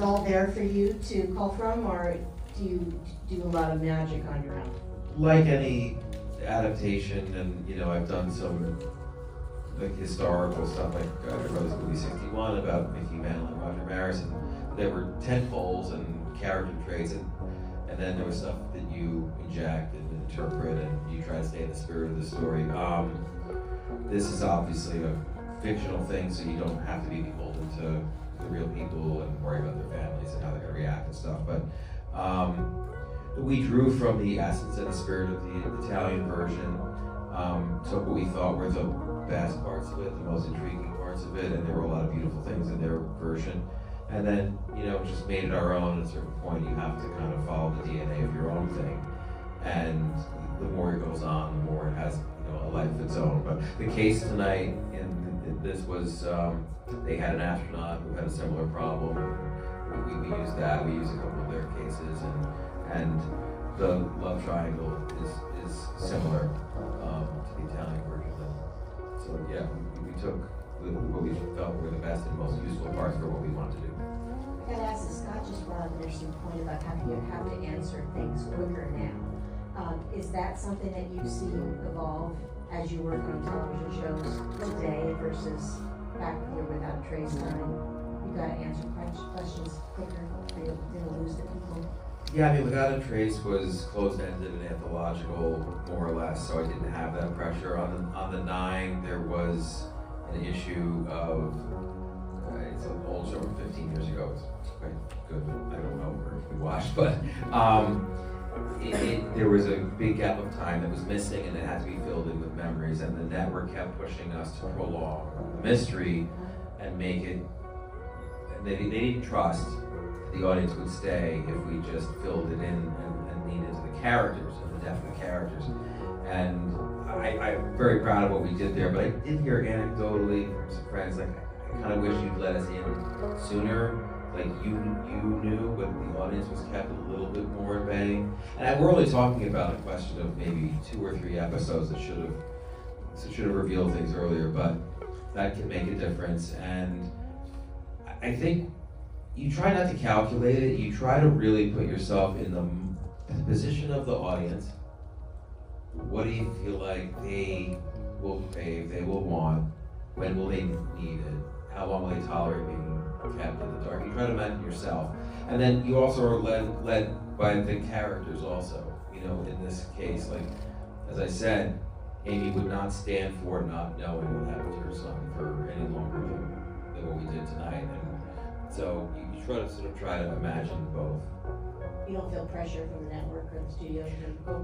all there for you to call from, or do you do a lot of magic on your own? Like any adaptation, and I've done some like historical stuff, like I wrote this movie 61 about Mickey Mantle and Roger Maris, and there were tent poles and character traits, and then there was stuff that you inject and interpret, and you try to stay in the spirit of the story. This is obviously a fictional thing, so you don't have to be beholden to the real people and worry about their families and how they're going to react and stuff. But we drew from the essence and the spirit of the Italian version, took what we thought were the best parts of it, the most intriguing parts of it, and there were a lot of beautiful things in their version. And then, just made it our own. At a certain point, you have to kind of follow the DNA of your own thing. And the more it goes on, the more it has, a life of its own. But the case tonight in this was, they had an astronaut who had a similar problem. We used that. We used a couple of their cases, and the love triangle is similar to the Italian version. So yeah, we took what we felt were the best and most useful parts for what we wanted to do. I gotta ask, Scott just brought up an interesting point about how you have to answer things quicker now. Is that something that you see evolve as you work on television shows today versus back here without Trace time? You gotta answer questions quicker, or you didn't lose the people. Yeah, I mean, Without a Trace was closed-ended and anthological, more or less, so I didn't have that pressure. On the 9, there was an issue of, it's an old show from 15 years ago, it's quite good, I don't know if we watched, but there was a big gap of time that was missing, and it had to be filled in with memories, and the network kept pushing us to prolong the mystery and make it, and they didn't trust the audience would stay if we just filled it in and leaned into the characters and the depth of the characters. And I'm very proud of what we did there, but I did hear anecdotally from some friends, like, I kind of wish you'd let us in sooner. Like you knew, but the audience was kept a little bit more at bay. And we're only talking about a question of maybe 2 or 3 episodes that should have revealed things earlier, but that can make a difference. And I think you try not to calculate it. You try to really put yourself in the position of the audience. What do you feel like they will crave, they will want? When will they need it? How long will they tolerate being kept in the dark? You try to imagine yourself. And then you also are led by the characters also. In this case, like, as I said, Amy would not stand for not knowing what happened to her son for any longer than what we did tonight. And so you try to imagine both. You don't feel pressure from the network or the studio to go